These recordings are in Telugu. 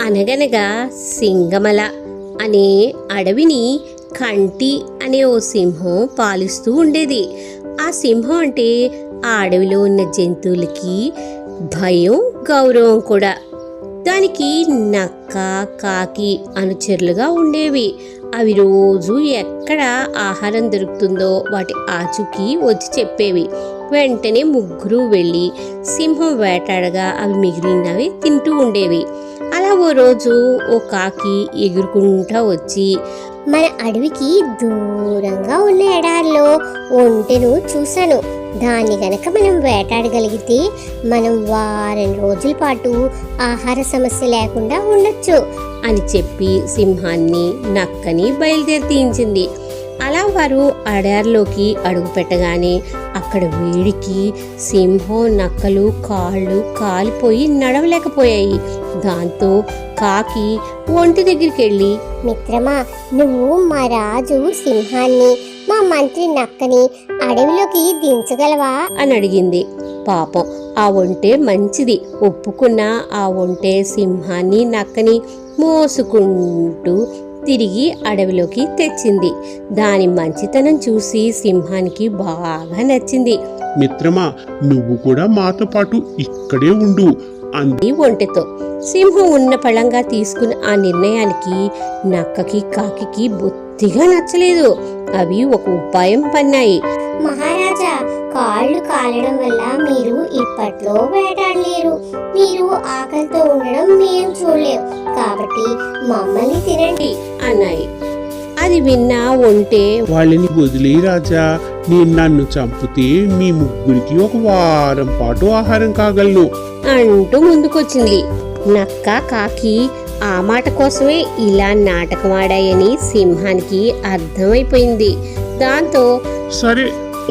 అనగనగా సింగమల అనే అడవిని కంటి అనే ఓ సింహం పాలిస్తూ ఉండేది. ఆ సింహం అంటే ఆ అడవిలో ఉన్న జంతువులకి భయం, గౌరవం కూడా. దానికి నక్క, కాకి అనుచరులుగా ఉండేవి. అవి రోజు ఎక్కడ ఆహారం దొరుకుతుందో వాటి ఆచూకీ వచ్చి చెప్పేవి. వెంటనే ముగ్గురు వెళ్ళి సింహం వేటాడగా అవి మిగిలినవి తింటూ ఉండేవి. అలా ఓ రోజు ఓ కాకి ఎగురుకుంటా వచ్చి, మన అడవికి దూరంగా ఉన్న ఎడారిలో ఒంటెను చూశాను. దాన్ని గనక మనం వేటాడగలిగితే మనం వారం రోజుల పాటు ఆహార సమస్య లేకుండా ఉండొచ్చు అని చెప్పి సింహాన్ని, నక్కని బయలుదేరి తీయించింది. అలా వారు అడవిలోకి అడుగు పెట్టగానే అక్కడ వేడికి సింహం, నక్కలు కాళ్ళు కాలిపోయి నడవలేకపోయాయి. దాంతో కాకి ఒంటి దగ్గరికి వెళ్ళి, మిత్రమా, నువ్వు మా రాజు సింహాన్ని, మా మంత్రి నక్కని అడవిలోకి దించగలవా అని అడిగింది. పాపం ఆ ఒంటె మంచిది. ఒప్పుకున్న ఆ ఒంటె సింహాన్ని, నక్కని మోసుకుంటూ తిరిగి అడవిలోకి తెచ్చింది. దాని మంచితనం చూసి సింహానికి బాగా నచ్చింది. మిత్రమా, నువ్వు కూడా మాతో పాటు ఇక్కడే ఉండు అంది ఒంటెతో. సింహం ఉన్న పళంగా తీసుకున్న ఆ నిర్ణయానికి నక్కకి, కాకికి బొత్తిగా నచ్చలేదు. అవి ఒక ఉపాయం పన్నాయి. మహారాజా, కాళ్ళు కాలడం వల్ల మీరు ఇప్పట్లో వేటాడలేరు. మీరు ఆకలితో ఉండడం మేము చూడలేము. కాబట్టి మమ్మల్ని తినండి అన్నాయి. అది విన్న ఒంటె, వాళ్ళని వదిలే రాజా, నేను నన్ను చంపితే మీ ముగ్గురికి ఒక వారం పాటు ఆహారం కాగలను అంటూ ముందుకొచ్చింది. నక్క, కాకి ఆ మాట కోసమే ఇలా నాటకం ఆడాయని సింహానికి అర్థమైపోయింది. దాంతో సరే,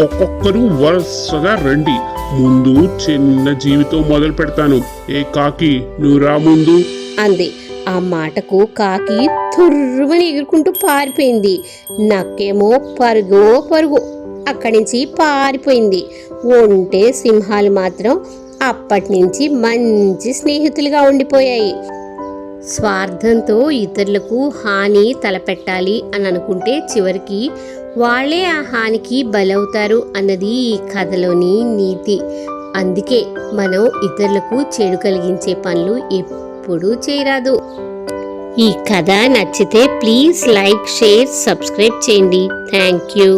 ఒక్కొక్కరు వరుసగా రండి. ముందు చిన్న జీవితో మొదలు పెడతాను. ఏ కాకి, నువ్వు రా ముందు అంది. ఆ మాటకు కాకి తుర్రుమని ఎగురుకుంటూ పారిపోయింది. నక్కేమో పరుగో పరుగు అక్కడి నుంచి పారిపోయింది. ఒంటె, సింహాలు మాత్రం అప్పటి నుంచి మంచి స్నేహితులుగా ఉండిపోయాయి. స్వార్థంతో ఇతరులకు హాని తలపెట్టాలి అని అనుకుంటే చివరికి వాళ్ళే ఆ హానికి బలవుతారు అన్నది ఈ కథలోని నీతి. అందుకే మనం ఇతరులకు చెడు కలిగించే పనులు ఎప్పుడూ చేయరాదు. ఈ కథ నచ్చితే ప్లీజ్ లైక్, షేర్, సబ్స్క్రైబ్ చేయండి. Thank you.